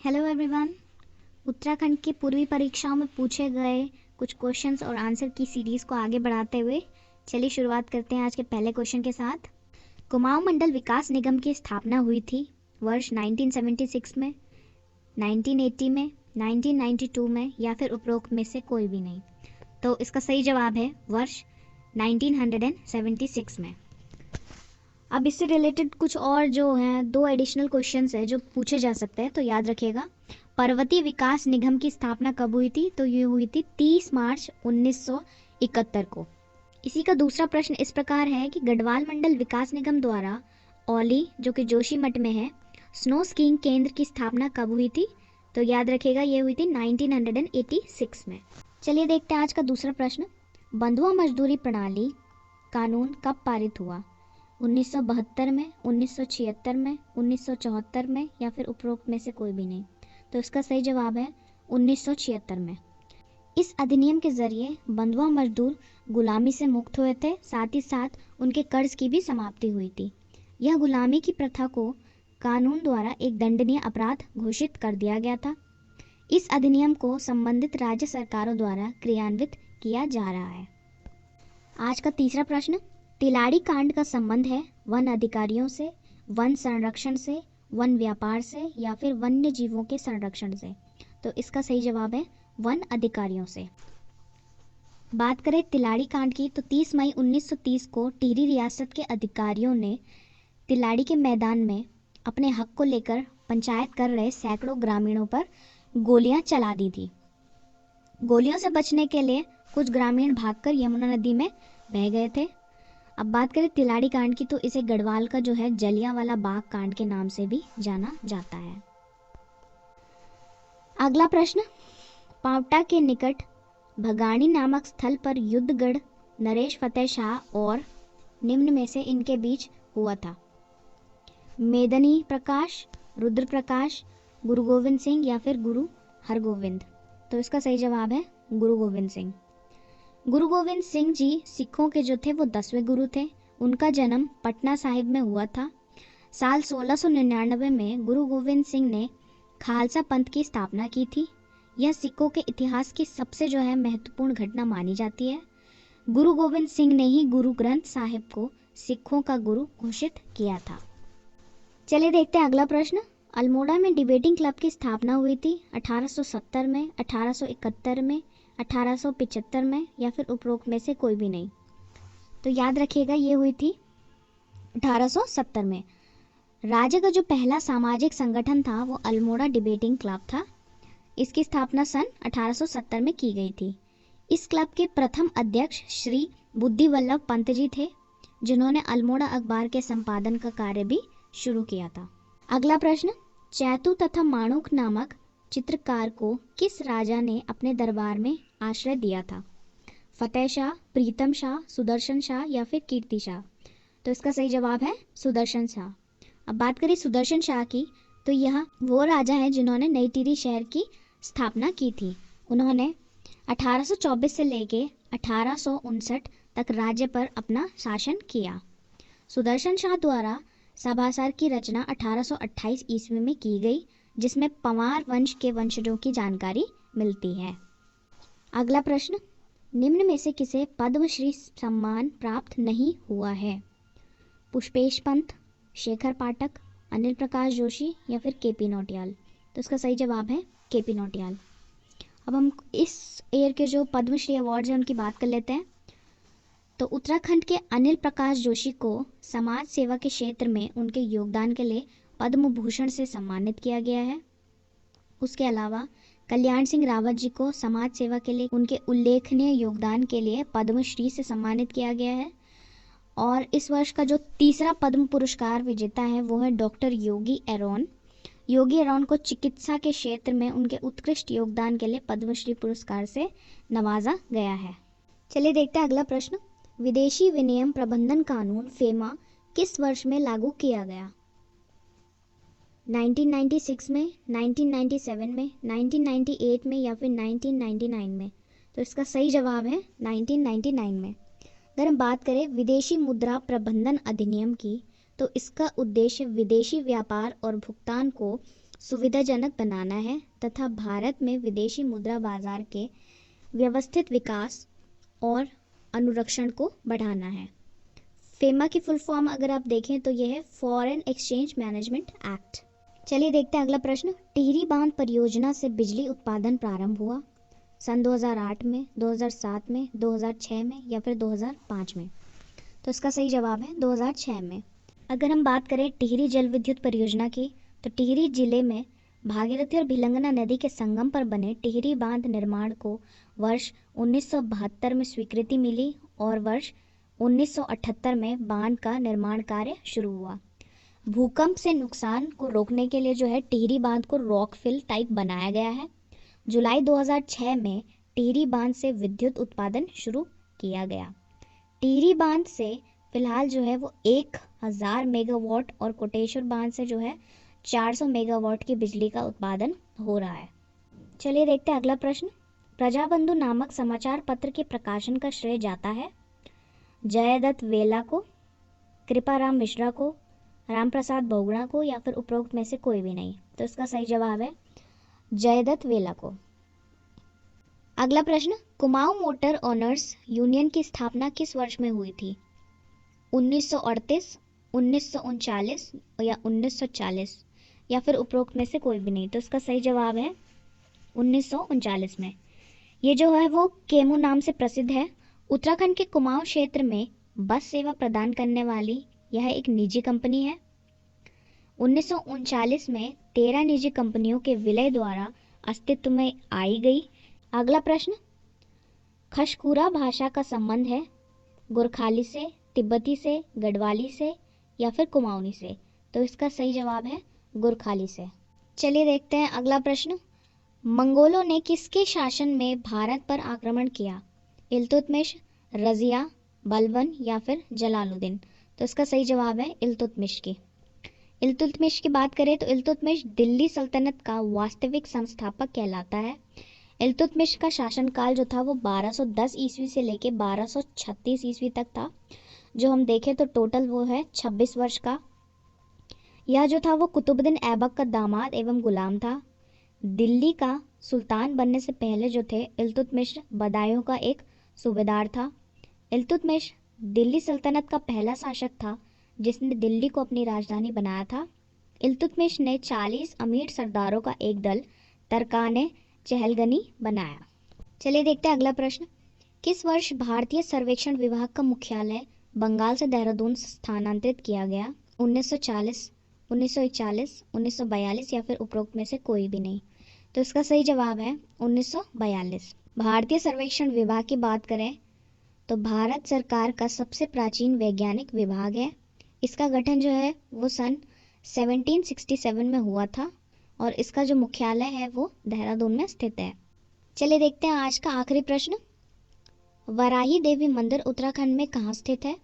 Hello everyone. Uttarakhand की पूर्वी परीक्षाओं में पूछे गए कुछ क्वेश्चंस और आंसर की सीरीज़ को आगे बढ़ाते हुए चलिए शुरुआत करते हैं आज के पहले क्वेश्चन के साथ। कुमाऊं मंडल विकास निगम की स्थापना हुई थी वर्ष 1976 में, 1980 में, 1992 में या फिर उपरोक्त में से कोई भी नहीं। तो इसका सही जवाब है वर्ष 1976 में। अब इससे रिलेटेड कुछ और जो हैं दो एडिशनल क्वेश्चंस हैं जो पूछे जा सकते हैं, तो याद रखिएगा। पर्वतीय विकास निगम की स्थापना कब हुई थी? तो ये हुई थी 30 मार्च 1971 को। इसी का दूसरा प्रश्न इस प्रकार है कि गढ़वाल मंडल विकास निगम द्वारा औली जो कि जोशीमठ में है स्नो स्कीइंग केंद्र की स्थापना कब हुई थी? तो याद रखिएगा ये हुई थी 1986 में। चलिए देखते हैं आज का दूसरा प्रश्न। बंधुआ मजदूरी प्रणाली कानून कब पारित हुआ? 1972 में, 1976 में, 1974 में या फिर उपरोक्त में से कोई भी नहीं। तो इसका सही जवाब है 1976 में। इस अधिनियम के जरिए बंधुआ मजदूर गुलामी से मुक्त हुए थे, साथ ही साथ उनके कर्ज की भी समाप्ति हुई थी। यह गुलामी की प्रथा को कानून द्वारा एक दंडनीय अपराध घोषित कर दिया गया था। इस अधिनियम को संबंधित राज्य सरकारों द्वारा क्रियान्वित किया जा रहा है। आज का तीसरा प्रश्न। तिलाड़ी कांड का संबंध है वन अधिकारियों से, वन संरक्षण से, वन व्यापार से या फिर वन्य जीवों के संरक्षण से? तो इसका सही जवाब है वन अधिकारियों से। बात करें तिलाड़ी कांड की तो 30 मई 1930 को टिहरी रियासत के अधिकारियों ने तिलाड़ी के मैदान में अपने हक को लेकर पंचायत कर रहे सैकड़ों ग्रामीणों पर गोलियां चला दी थी। गोलियों से बचने के लिए कुछ ग्रामीण भागकर यमुना नदी में बह गए थे। अब बात करें तिलाड़ी कांड की तो इसे गढ़वाल का जो है जलियांवाला बाग कांड के नाम से भी जाना जाता है। अगला प्रश्न। पांवटा के निकट भगानी नामक स्थल पर युद्धगढ़ नरेश फतेह शाह और निम्न में से इनके बीच हुआ था? मेदनी प्रकाश, रुद्र प्रकाश, गुरु गोविंद सिंह या फिर गुरु हरगोविंद? तो इसका सही जवाब है गुरु गोविंद सिंह। गुरु गोविंद सिंह जी सिखों के जो थे वो 10वें गुरु थे। उनका जन्म पटना साहिब में हुआ था। साल 1699 में गुरु गोविंद सिंह ने खालसा पंथ की स्थापना की थी। यह सिखों के इतिहास की सबसे जो है महत्वपूर्ण घटना मानी जाती है। गुरु गोविंद सिंह ने ही गुरु ग्रंथ साहिब को सिखों का गुरु घोषित किया था। चलिए देखते हैं अगला प्रश्न। अल्मोड़ा में डिबेटिंग क्लब की स्थापना हुई थी 1870 में, 1871 में, 1875 में या फिर उपरोक्त में से कोई भी नहीं। तो याद रखिएगा ये हुई थी 1870 में। राज्य का जो पहला सामाजिक संगठन था वो अल्मोड़ा डिबेटिंग क्लब था। इसकी स्थापना सन 1870 में की गई थी। इस क्लब के प्रथम अध्यक्ष श्री बुद्धि वल्लभ पंत जी थे, जिन्होंने अल्मोड़ा अखबार के संपादन का कार्य भी शुरू किया था। अगला प्रश्न। चैतू तथा माणूक नामक चित्रकार को किस राजा ने अपने दरबार में आश्रय दिया था? फतेह शाह, प्रीतम शाह, सुदर्शन शाह या फिर कीर्ति शाह? तो इसका सही जवाब है सुदर्शन शाह। अब बात करें सुदर्शन शाह की तो यह वो राजा है जिन्होंने नई टिहरी शहर की स्थापना की थी। उन्होंने 1824 से लेके 1859 तक राज्य पर अपना शासन किया। सुदर्शन शाह द्वारा सभासर की रचना 1828 ईस्वी में की गई, जिसमें पंवार वंश के वंशजों की जानकारी मिलती है। अगला प्रश्न। निम्न में से किसे पद्मश्री सम्मान प्राप्त नहीं हुआ है? पुष्पेश पंत, शेखर पाठक, अनिल प्रकाश जोशी या फिर केपी नौटियाल? तो इसका सही जवाब है केपी नौटियाल। अब हम इस ईयर के जो पद्मश्री अवार्ड्स हैं उनकी बात कर लेते हैं। तो उत्तराखंड के अनिल प्रकाश जोशी को समाज सेवा के क्षेत्र में उनके योगदान के लिए पद्म भूषण से सम्मानित किया गया है। उसके अलावा कल्याण सिंह रावत जी को समाज सेवा के लिए उनके उल्लेखनीय योगदान के लिए पद्मश्री से सम्मानित किया गया है। और इस वर्ष का जो तीसरा पद्म पुरस्कार विजेता है वो है डॉक्टर योगी एरोन। योगी एरोन को चिकित्सा के क्षेत्र में उनके उत्कृष्ट योगदान के लिए पद्मश्री पुरस्कार से नवाजा गया है। चलिए देखते हैं अगला प्रश्न। विदेशी विनिमय प्रबंधन कानून फेमा किस वर्ष में लागू किया गया? 1996 में, 1997 में, 1998 में या फिर 1999 में? तो इसका सही जवाब है 1999 में। अगर हम बात करें विदेशी मुद्रा प्रबंधन अधिनियम की तो इसका उद्देश्य विदेशी व्यापार और भुगतान को सुविधाजनक बनाना है तथा भारत में विदेशी मुद्रा बाजार के व्यवस्थित विकास और अनुरक्षण को बढ़ाना है। फेमा की फुल फॉर्म अगर आप देखें तो यह है फॉरेन एक्सचेंज मैनेजमेंट एक्ट। चलिए देखते हैं अगला प्रश्न। टिहरी बांध परियोजना से बिजली उत्पादन प्रारंभ हुआ सन 2008 में, 2007 में, 2006 में या फिर 2005 में? तो इसका सही जवाब है 2006 में। अगर हम बात करें टिहरी जल विद्युत परियोजना की, तो टिहरी जिले में भागीरथी और भिलंगना नदी के संगम पर बने टिहरी बांध निर्माण को वर्ष 1972 में स्वीकृति मिली और वर्ष 1978 में बांध का निर्माण कार्य शुरू हुआ। भूकंप से नुकसान को रोकने के लिए जो है टिहरी बांध को रॉक फिल टाइप बनाया गया है। जुलाई 2006 में टिहरी बांध से विद्युत उत्पादन शुरू किया गया। टिहरी बांध से फिलहाल जो है वो 1000 मेगावाट और कोटेश्वर बांध से जो है 400 मेगावाट की बिजली का उत्पादन हो रहा है। चलिए देखते हैं अगला प्रश्न। प्रजाबंधु नामक समाचार पत्र के प्रकाशन का श्रेय जाता है जयदत्त वेला को, कृपाराम मिश्रा को, रामप्रसाद बोगड़ा को या फिर उपरोक्त में से कोई भी नहीं? तो इसका सही जवाब है जयदत्त वेला को। अगला प्रश्न। कुमाऊं मोटर ओनर्स यूनियन की स्थापना किस वर्ष में हुई थी? 1938, 1939 या 1940 या फिर उपरोक्त में से कोई भी नहीं? तो इसका सही जवाब है 1939 में। ये जो है वो केमू नाम से प्रसिद्ध है। उत्तराखंड के कुमाऊं क्षेत्र में बस सेवा प्रदान करने वाली यह एक निजी कंपनी है। 1939 में 13 निजी कंपनियों के विलय द्वारा अस्तित्व में आई गई। अगला प्रश्न। खशकुरा भाषा का संबंध है गोरखाली से, तिब्बती से, गढ़वाली से या फिर कुमाऊनी से? तो इसका सही जवाब है गोरखाली से। चलिए देखते हैं अगला प्रश्न। मंगोलों ने किसके शासन में भारत पर आक्रमण किया? इल्तुतमिश, रजिया, बलबन या फिर जलालुद्दीन? तो इसका सही जवाब है इल्तुतमिश की। इल्तुतमिश की बात करें तो इल्तुतमिश दिल्ली सल्तनत का वास्तविक संस्थापक कहलाता है। इल्तुतमिश का शासनकाल जो था वो 1210 ईस्वी से लेके 1236 ईस्वी तक था। जो हम देखें तो टोटल वो है 26 वर्ष का। यह जो था वो कुतुबुद्दीन ऐबक का दामाद एवं गुलाम था। दिल्ली का सुल्तान बनने से पहले जो थे इल्तुतमिश बदायूं का एक सूबेदार था। इल्तुतमिश दिल्ली सल्तनत का पहला शासक था जिसने दिल्ली को अपनी राजधानी बनाया था। इल्तुतमिश ने 40 अमीर सरदारों का एक दल तरकाने चहलगनी बनाया। चलिए देखते हैं अगला प्रश्न। किस वर्ष भारतीय सर्वेक्षण विभाग का मुख्यालय बंगाल से देहरादून स्थानांतरित किया गया? 1940, 1941, 1942 या फिर उपरोक्त में से कोई भी नहीं? तो इसका सही जवाब है 1942। भारतीय सर्वेक्षण विभाग की बात करें तो भारत सरकार का सबसे प्राचीन वैज्ञानिक विभाग है। इसका गठन जो है वो सन 1767 में हुआ था और इसका जो मुख्यालय है वो देहरादून में स्थित है। चलिए देखते हैं आज का आखिरी प्रश्न। वराही देवी मंदिर उत्तराखंड में कहाँ स्थित है?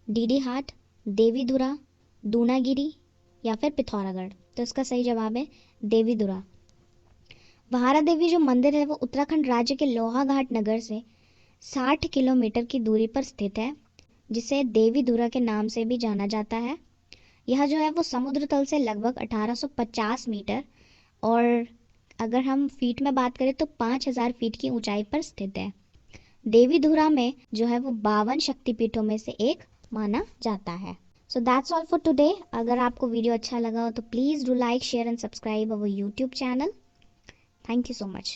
डीडी हाट, देवीधुरा, दूनागिरी या फिर पिथौरागढ़? तो इसका सही जवाब है देवीधुरा। वहारा देवी जो मंदिर है वो उत्तराखंड राज्य के लोहाघाट नगर से 60 किलोमीटर की दूरी पर स्थित है, जिसे देवीधुरा के नाम से भी जाना जाता है। यह जो है वो समुद्र तल से लगभग 1850 मीटर और अगर हम फीट में बात करें तो 5000 फीट की ऊंचाई पर स्थित है। देवीधुरा में जो है वो 52 शक्तिपीठों में से एक माना जाता है। So that's all for today. अगर आपको वीडियो अच्छा लगा हो तो please do like, share and subscribe our YouTube channel. Thank you so much.